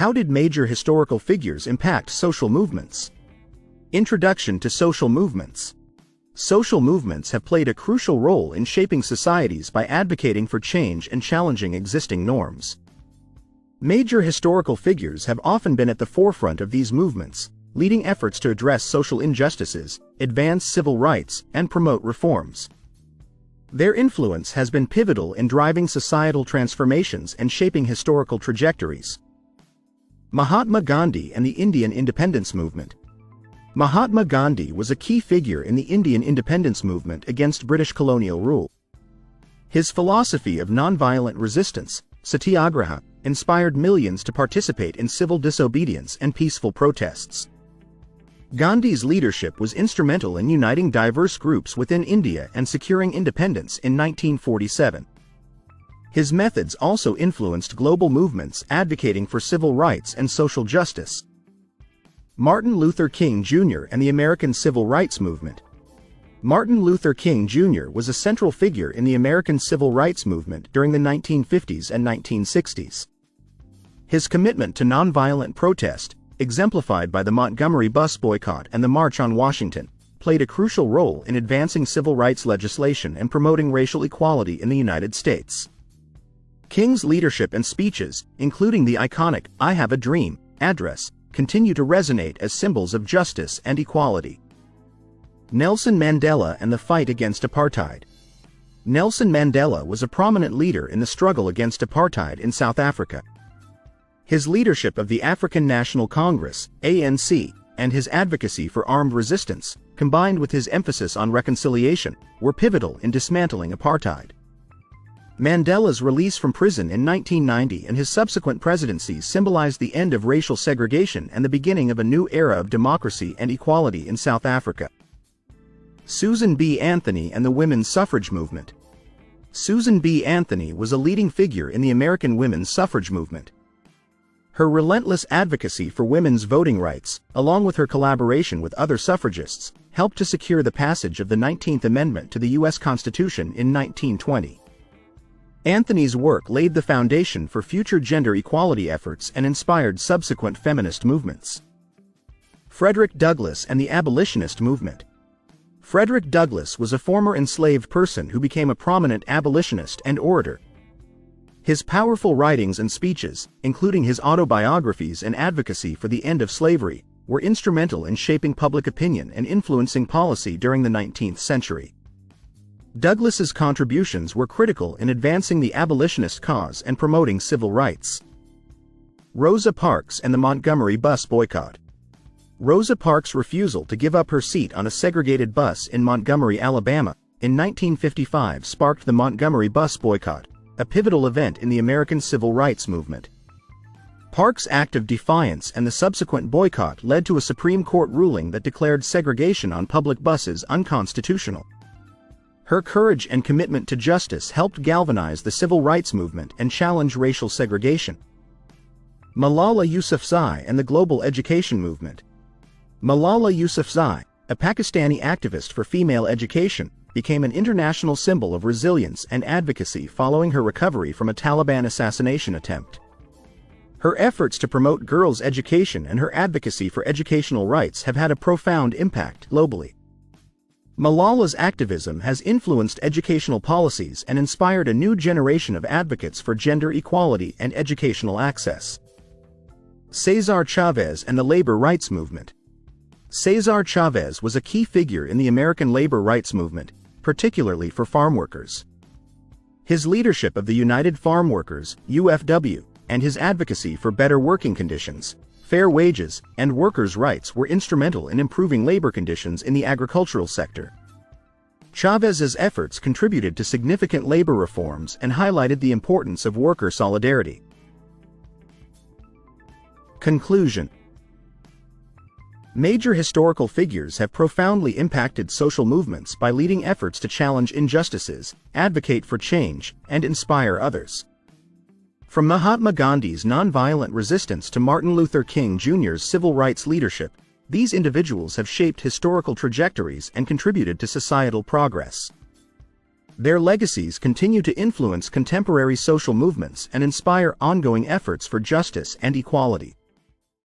How did major historical figures impact social movements? Introduction to social movements. Social movements have played a crucial role in shaping societies by advocating for change and challenging existing norms. Major historical figures have often been at the forefront of these movements, leading efforts to address social injustices, advance civil rights, and promote reforms. Their influence has been pivotal in driving societal transformations and shaping historical trajectories. Mahatma Gandhi and the Indian Independence Movement. Mahatma Gandhi was a key figure in the Indian independence movement against British colonial rule. His philosophy of nonviolent resistance, satyagraha, inspired millions to participate in civil disobedience and peaceful protests. Gandhi's leadership was instrumental in uniting diverse groups within India and securing independence in 1947. His methods also influenced global movements advocating for civil rights and social justice. Martin Luther King Jr. and the American Civil Rights Movement. Martin Luther King Jr. was a central figure in the American civil rights movement during the 1950s and 1960s. His commitment to nonviolent protest, exemplified by the Montgomery bus boycott and the March on Washington, played a crucial role in advancing civil rights legislation and promoting racial equality in the United States. King's leadership and speeches, including the iconic "I Have a Dream" address, continue to resonate as symbols of justice and equality. Nelson Mandela and the fight against apartheid. Nelson Mandela was a prominent leader in the struggle against apartheid in South Africa. His leadership of the African National Congress, ANC, and his advocacy for armed resistance, combined with his emphasis on reconciliation, were pivotal in dismantling apartheid. Mandela's release from prison in 1990 and his subsequent presidencies symbolized the end of racial segregation and the beginning of a new era of democracy and equality in South Africa. Susan B. Anthony and the women's suffrage movement. Susan B. Anthony was a leading figure in the American women's suffrage movement. Her relentless advocacy for women's voting rights, along with her collaboration with other suffragists, helped to secure the passage of the 19th Amendment to the U.S. Constitution in 1920. Anthony's work laid the foundation for future gender equality efforts and inspired subsequent feminist movements. Frederick Douglass and the abolitionist movement. Frederick Douglass was a former enslaved person who became a prominent abolitionist and orator. His powerful writings and speeches, including his autobiographies and advocacy for the end of slavery, were instrumental in shaping public opinion and influencing policy during the 19th century. Douglass's contributions were critical in advancing the abolitionist cause and promoting civil rights. Rosa Parks and the Montgomery bus boycott. Rosa Parks' refusal to give up her seat on a segregated bus in Montgomery, Alabama, in 1955 sparked the Montgomery bus boycott, a pivotal event in the American civil rights movement. Parks' act of defiance and the subsequent boycott led to a Supreme Court ruling that declared segregation on public buses unconstitutional. Her courage and commitment to justice helped galvanize the civil rights movement and challenge racial segregation. Malala Yousafzai and the global education movement. Malala Yousafzai, a Pakistani activist for female education, became an international symbol of resilience and advocacy following her recovery from a Taliban assassination attempt. Her efforts to promote girls' education and her advocacy for educational rights have had a profound impact globally. Malala's activism has influenced educational policies and inspired a new generation of advocates for gender equality and educational access. Cesar Chavez and the labor rights movement. Cesar Chavez was a key figure in the American labor rights movement, particularly for farm workers. His leadership of the United Farm Workers, UFW, and his advocacy for better working conditions, fair wages, and workers' rights were instrumental in improving labor conditions in the agricultural sector. Chavez's efforts contributed to significant labor reforms and highlighted the importance of worker solidarity. Conclusion. Major historical figures have profoundly impacted social movements by leading efforts to challenge injustices, advocate for change, and inspire others. From Mahatma Gandhi's nonviolent resistance to Martin Luther King Jr.'s civil rights leadership, these individuals have shaped historical trajectories and contributed to societal progress. Their legacies continue to influence contemporary social movements and inspire ongoing efforts for justice and equality.